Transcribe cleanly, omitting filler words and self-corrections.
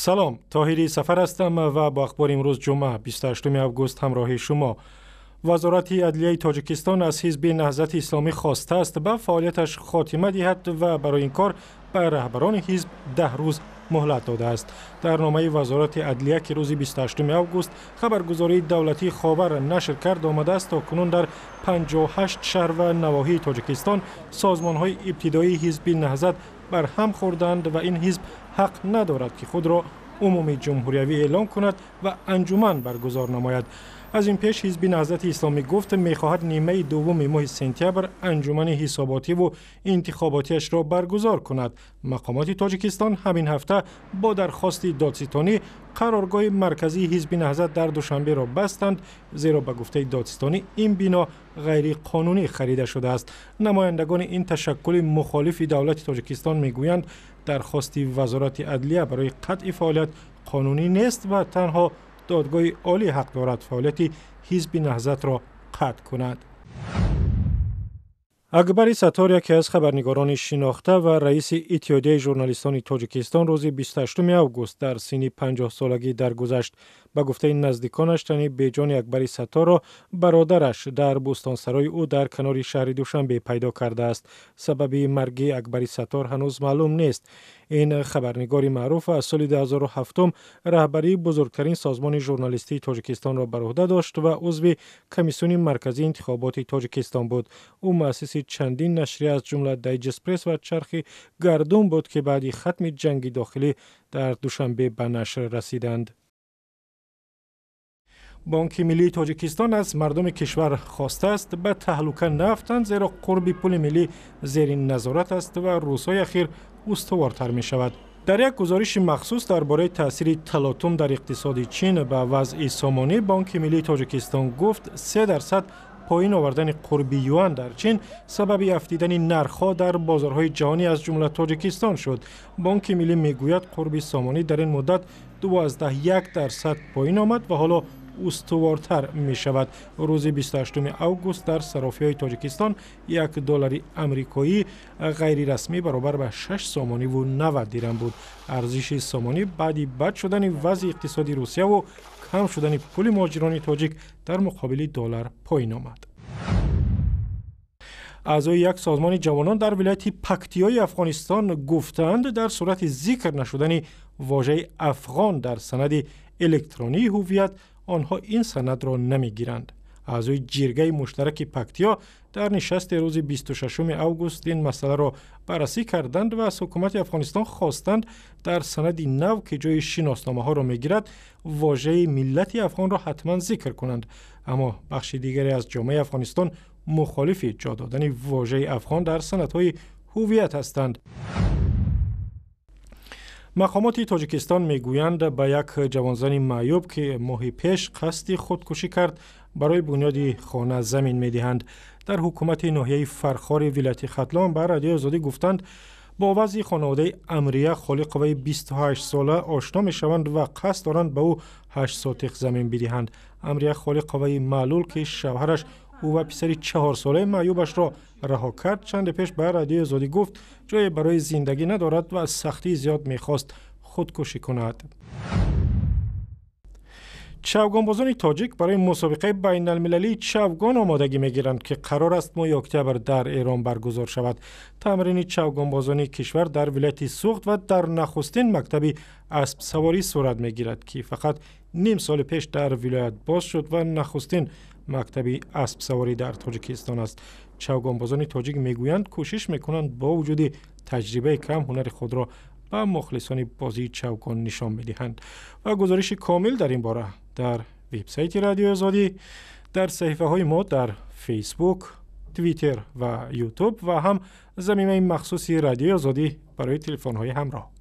سلام، طاهری سفر هستم و با اخبار امروز جمعه 28 آگوست همراه شما. وزارت عدلیه تاجیکستان از حزب نهضت اسلامی خواسته است به فعالیتش خاتمه دهد و برای این کار به رهبران حزب 10 روز مهلت داده است. در نامه وزارت عدلیه که روز 28 آگوست خبرگزاری دولتی خاور نشر کرد آمده است تا کنون در 58 شهر و نواحی تاجیکستان سازمان‌های ابتدایی حزب نهضت بر هم خوردند و این حزب حق ندارد که خود را عمومی جمهوریوی اعلام کند و انجمن برگزار نماید. از این پیش حزب نهضت اسلامی گفت می‌خواهد نیمه دوم ماه سپتامبر انجمن حساباتی و انتخاباتیش را برگزار کند. مقامات تاجیکستان همین هفته با درخواست دادستانی قرارگاه مرکزی حزب نهضت در دوشنبه را بستند، زیرا به گفته دادستانی این بنا غیر قانونی خریده شده است. نمایندگان این تشکل مخالف دولت تاجیکستان میگویند درخواست وزارت عدلیه برای قطع فعالیت قانونی نیست و تنها دادگاه عالی حق دارد فعالیت حزب نهضت را قطع کند. اکبر ستار یکی از خبرنگاران شناخته و رئیس اتحادیه ژورنالیستان تاجیکستان روز 28 آگوست در سن 50 سالگی درگذشت. به گفته نزدیکانش تنی بیجان اکبر ستار را برادرش در بوستانسرای او در کنار شهر دوشنبه پیدا کرده است. سبب مرگ اکبر ستار هنوز معلوم نیست. این خبرنگار معروف از سال 2007 رهبری بزرگترین سازمان ژورنالیستی تاجیکستان را بر عهده داشت و عضو کمیسیون مرکزی انتخابات تاجیکستان بود. او مؤسس چندین نشریه از جمله دایجست پرس و چرخ گردون بود که بعد ختم جنگ داخلی در دوشنبه به نشر رسیدند. بانک ملی تاجیکستان از مردم کشور خواسته است به تهلکه نرفتند، زیرا قرب پول ملی زیر نظارت است و روزهای اخیر استوارتر می شود. در یک گزارش مخصوص درباره تاثیر تلاطم در اقتصاد چین به وضع سامانه، بانک ملی تاجیکستان گفت 3% پایین آوردن قرب یوان در چین سبب افزایش نرخ‌ها در بازارهای جهانی از جمله تاجیکستان شد. بانک ملی میگوید قرب سامانه در این مدت 12% پایین آمد و حالا استوارتر می شود. روز 28 آگوست در صرافی‌های تاجیکستان $1 آمریکایی غیر رسمی برابر به 6 سامانی و 90 درم بود. ارزش سامانی بعد بد شدن وضع اقتصادی روسیه و کم شدن پول مهاجران تاجیک در مقابل دلار پایین آمد. اعضای یک سازمان جوانان در ولایت پکتیای افغانستان گفتند در صورت ذکر نشدن واژه افغان در سند الکترونی هویت آنها این سند را نمیگیرند. اعضای جرگه مشترک پکتیا در نشست روز 26 آگوست این مسئله را بررسی کردند و از حکومت افغانستان خواستند در سند نو که جای شناسنامه ها را میگیرد واژه ملت افغان را حتما ذکر کنند. اما بخش دیگری از جامعه افغانستان مخالف جا دادن واژه افغان در سندهای هویت هستند. مقامات تاجیکستان میگویند به یک جوانزن معیوب که ماهی پیش قصد خودکشی کرد برای بنیاد خانه زمین میدهند. در حکومت ناحیه فرخار ولایت ختلان بر رادیو آزادی گفتند با وضع خانواده امریه خالق وی 28 ساله آشنا میشوند و قصد دارند به او 8 سوتق زمین بدهند. امریه خالق وی معلول که شوهرش او و پسر 4 ساله معیوبش را رها کرد چند پیش به رادیو آزادی گفت جای برای زندگی ندارد و از سختی زیاد میخواست خودکشی کند. چوگانبازان تاجیک برای مسابقه بین المللی چوگان آمادگی میگیرند که قرار است ماه اکتبر در ایران برگزار شود. تمرین چوگانبازان کشور در ولایت سوخت و در نخستین مکتب اسب سواری صورت میگیرد که فقط نیم سال پیش در ولایت باز شد و نخستین مکتب اسب سواری در تاجیکستان است. چوگانبازان تاجیک میگویند کوشش میکنند با وجود تجربه کم هنر خود را به مخلصان بازی چوگان نشان بدهند. و گزارش کامل در این باره در وبسایت رادیو آزادی، در صفحه های ما در فیسبوک، توییتر و یوتیوب و هم زمینه مخصوصی رادیو آزادی برای تلفن های همراه.